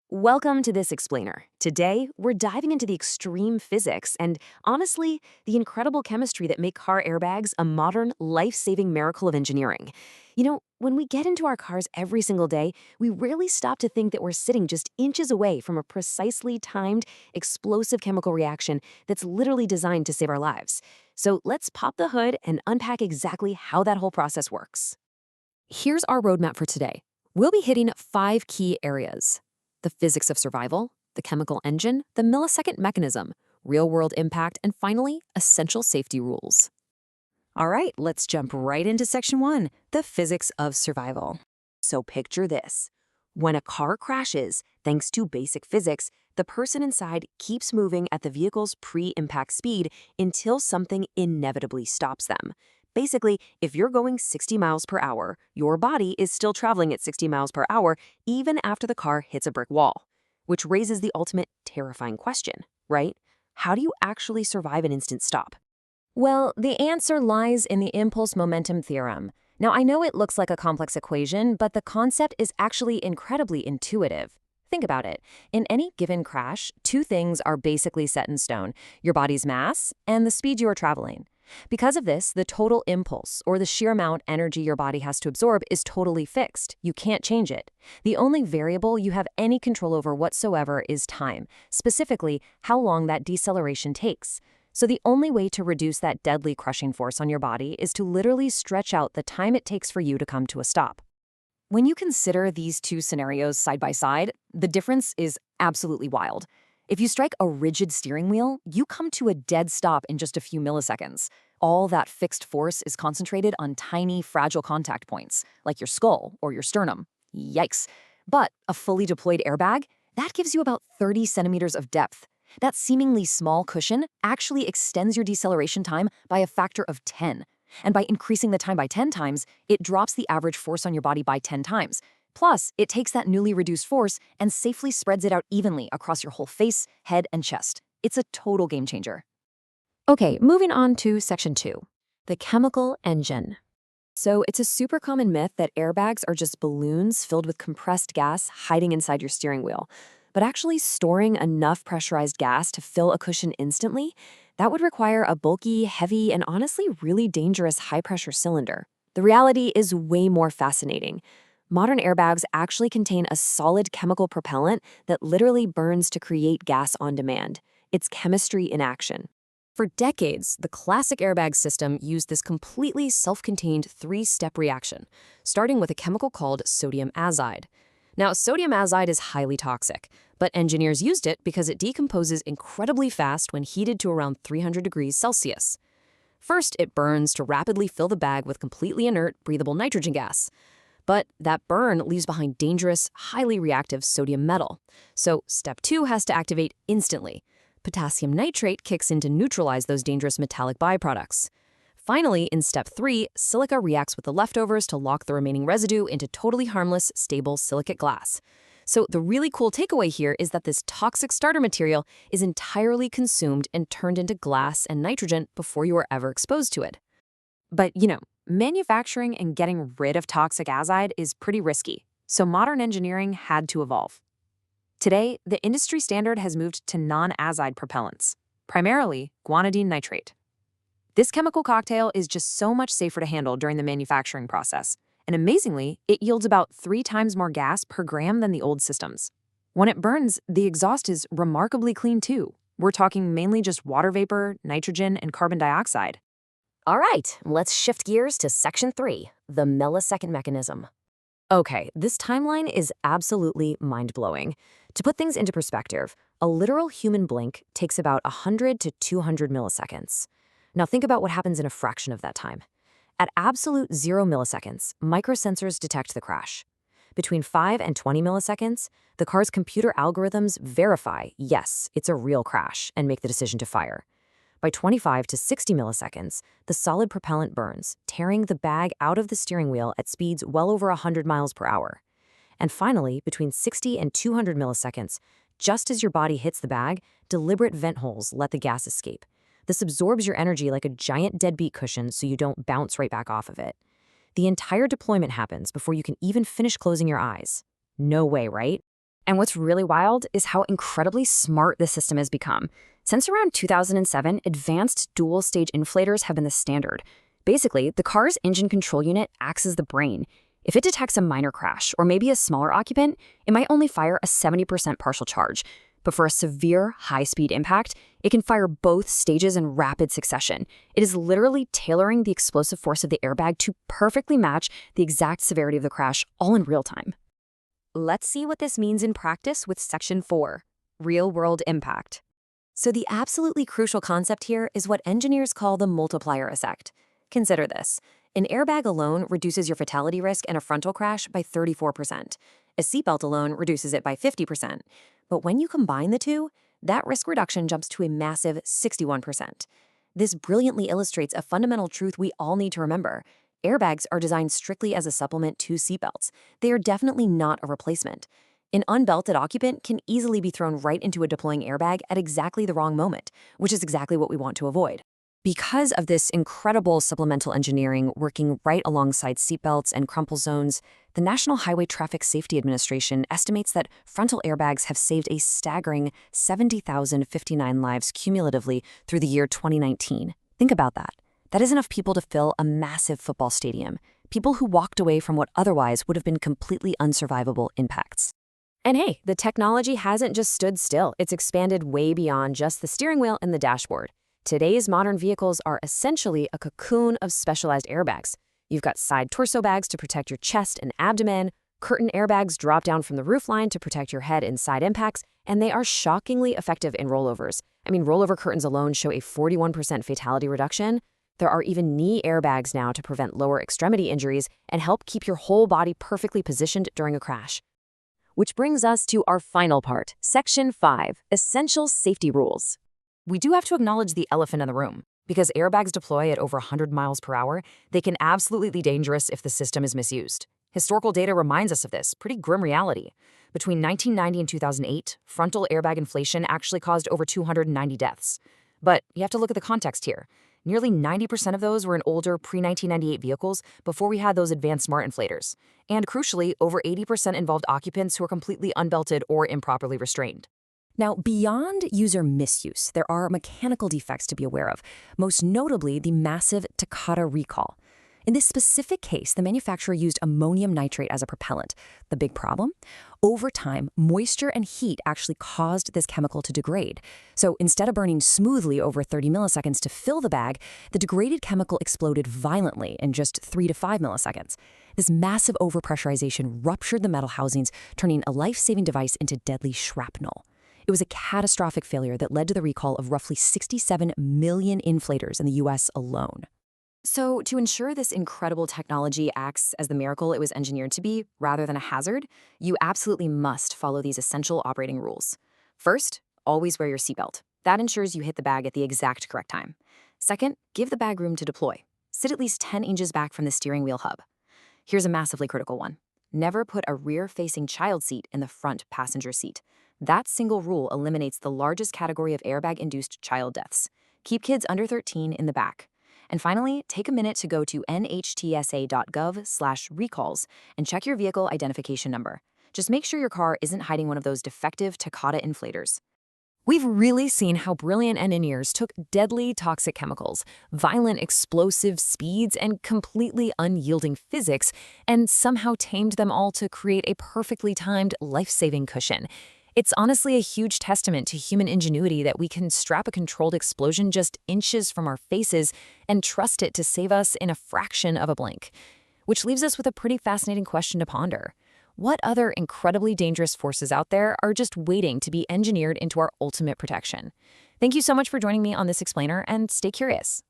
Welcome to This Explainer. Today, we're diving into the extreme physics and, honestly, the incredible chemistry that make car airbags a modern, life-saving miracle of engineering. When we get into our cars every single day, we rarely stop to think that we're sitting just inches away from a precisely timed, explosive chemical reaction that's literally designed to save our lives. So let's pop the hood and unpack exactly how that whole process works. Here's our roadmap for today. We'll be hitting 5 key areas: the physics of survival, the chemical engine, the millisecond mechanism, real-world impact, and finally, essential safety rules. All right, let's jump right into section 1, the physics of survival. So picture this. When a car crashes, thanks to basic physics, the person inside keeps moving at the vehicle's pre-impact speed until something inevitably stops them. Basically, if you're going 60 miles per hour, your body is still traveling at 60 miles per hour even after the car hits a brick wall. Which raises the ultimate terrifying question, right? How do you actually survive an instant stop? Well, the answer lies in the impulse momentum theorem. Now, I know it looks like a complex equation, but the concept is actually incredibly intuitive. Think about it. In any given crash, two things are basically set in stone: your body's mass and the speed you are traveling. Because of this, the total impulse, or the sheer amount energy your body has to absorb, is totally fixed. You can't change it. The only variable you have any control over whatsoever is time, specifically how long that deceleration takes. So the only way to reduce that deadly crushing force on your body is to literally stretch out the time it takes for you to come to a stop. When you consider these two scenarios side by side, the difference is absolutely wild. If you strike a rigid steering wheel, you come to a dead stop in just a few milliseconds. All that fixed force is concentrated on tiny, fragile contact points, like your skull or your sternum. Yikes. But a fully deployed airbag, that gives you about 30 centimeters of depth. That seemingly small cushion actually extends your deceleration time by a factor of 10. And by increasing the time by 10 times, it drops the average force on your body by 10 times. Plus, it takes that newly reduced force and safely spreads it out evenly across your whole face, head, and chest. It's a total game changer. Okay, moving on to section 2, the chemical engine. So it's a super common myth that airbags are just balloons filled with compressed gas hiding inside your steering wheel. But actually storing enough pressurized gas to fill a cushion instantly, that would require a bulky, heavy, and honestly really dangerous high-pressure cylinder. The reality is way more fascinating. Modern airbags actually contain a solid chemical propellant that literally burns to create gas on demand. It's chemistry in action. For decades, the classic airbag system used this completely self-contained three-step reaction, starting with a chemical called sodium azide. Now, sodium azide is highly toxic, but engineers used it because it decomposes incredibly fast when heated to around 300 degrees Celsius. First, it burns to rapidly fill the bag with completely inert, breathable nitrogen gas. But that burn leaves behind dangerous, highly reactive sodium metal. So step 2 has to activate instantly. Potassium nitrate kicks in to neutralize those dangerous metallic byproducts. Finally, in step 3, silica reacts with the leftovers to lock the remaining residue into totally harmless, stable silicate glass. So the really cool takeaway here is that this toxic starter material is entirely consumed and turned into glass and nitrogen before you are ever exposed to it. But, manufacturing and getting rid of toxic azide is pretty risky, so modern engineering had to evolve. Today, the industry standard has moved to non-azide propellants, primarily guanidine nitrate. This chemical cocktail is just so much safer to handle during the manufacturing process, and amazingly, it yields about 3 times more gas per gram than the old systems. When it burns, the exhaust is remarkably clean too. We're talking mainly just water vapor, nitrogen, and carbon dioxide. All right, let's shift gears to section 3, the millisecond mechanism. Okay, this timeline is absolutely mind-blowing. To put things into perspective, a literal human blink takes about 100 to 200 milliseconds. Now think about what happens in a fraction of that time. At absolute 0 milliseconds, microsensors detect the crash. Between 5 and 20 milliseconds, the car's computer algorithms verify, yes, it's a real crash, and make the decision to fire. By 25 to 60 milliseconds, the solid propellant burns, tearing the bag out of the steering wheel at speeds well over 100 miles per hour. And finally, between 60 and 200 milliseconds, just as your body hits the bag, deliberate vent holes let the gas escape. This absorbs your energy like a giant deadbeat cushion so you don't bounce right back off of it. The entire deployment happens before you can even finish closing your eyes. No way, right? And what's really wild is how incredibly smart the system has become. Since around 2007, advanced dual-stage inflators have been the standard. Basically, the car's engine control unit acts as the brain. If it detects a minor crash, or maybe a smaller occupant, it might only fire a 70% partial charge. But for a severe, high-speed impact, it can fire both stages in rapid succession. It is literally tailoring the explosive force of the airbag to perfectly match the exact severity of the crash, all in real time. Let's see what this means in practice with Section 4, Real-World Impact. So the absolutely crucial concept here is what engineers call the multiplier effect. Consider this. An airbag alone reduces your fatality risk in a frontal crash by 34%. A seatbelt alone reduces it by 50%. But when you combine the two, that risk reduction jumps to a massive 61%. This brilliantly illustrates a fundamental truth we all need to remember. Airbags are designed strictly as a supplement to seatbelts. They are definitely not a replacement. An unbelted occupant can easily be thrown right into a deploying airbag at exactly the wrong moment, which is exactly what we want to avoid. Because of this incredible supplemental engineering working right alongside seatbelts and crumple zones, the National Highway Traffic Safety Administration estimates that frontal airbags have saved a staggering 70,059 lives cumulatively through the year 2019. Think about that. That is enough people to fill a massive football stadium, people who walked away from what otherwise would have been completely unsurvivable impacts. And hey, the technology hasn't just stood still. It's expanded way beyond just the steering wheel and the dashboard. Today's modern vehicles are essentially a cocoon of specialized airbags. You've got side torso bags to protect your chest and abdomen, curtain airbags drop down from the roofline to protect your head in side impacts, and they are shockingly effective in rollovers. Rollover curtains alone show a 41% fatality reduction. There are even knee airbags now to prevent lower extremity injuries and help keep your whole body perfectly positioned during a crash. Which brings us to our final part, Section 5, Essential Safety Rules. We do have to acknowledge the elephant in the room. Because airbags deploy at over 100 miles per hour, they can absolutely be dangerous if the system is misused. Historical data reminds us of this, pretty grim reality. Between 1990 and 2008, frontal airbag inflation actually caused over 290 deaths. But you have to look at the context here. Nearly 90% of those were in older pre-1998 vehicles before we had those advanced smart inflators. And crucially, over 80% involved occupants who were completely unbelted or improperly restrained. Now, beyond user misuse, there are mechanical defects to be aware of, most notably the massive Takata recall. In this specific case, the manufacturer used ammonium nitrate as a propellant. The big problem? Over time, moisture and heat actually caused this chemical to degrade. So instead of burning smoothly over 30 milliseconds to fill the bag, the degraded chemical exploded violently in just 3 to 5 milliseconds. This massive overpressurization ruptured the metal housings, turning a life-saving device into deadly shrapnel. It was a catastrophic failure that led to the recall of roughly 67 million inflators in the US alone. So, to ensure this incredible technology acts as the miracle it was engineered to be, rather than a hazard, you absolutely must follow these essential operating rules. First, always wear your seatbelt. That ensures you hit the bag at the exact correct time. Second, give the bag room to deploy. Sit at least 10 inches back from the steering wheel hub. Here's a massively critical one. Never put a rear-facing child seat in the front passenger seat. That single rule eliminates the largest category of airbag-induced child deaths. Keep kids under 13 in the back. And finally, take a minute to go to nhtsa.gov/recalls and check your vehicle identification number. Just make sure your car isn't hiding one of those defective Takata inflators. We've really seen how brilliant engineers took deadly toxic chemicals, violent explosive speeds, and completely unyielding physics, and somehow tamed them all to create a perfectly timed, life-saving cushion. It's honestly a huge testament to human ingenuity that we can strap a controlled explosion just inches from our faces and trust it to save us in a fraction of a blink. Which leaves us with a pretty fascinating question to ponder. What other incredibly dangerous forces out there are just waiting to be engineered into our ultimate protection? Thank you so much for joining me on this explainer, and stay curious.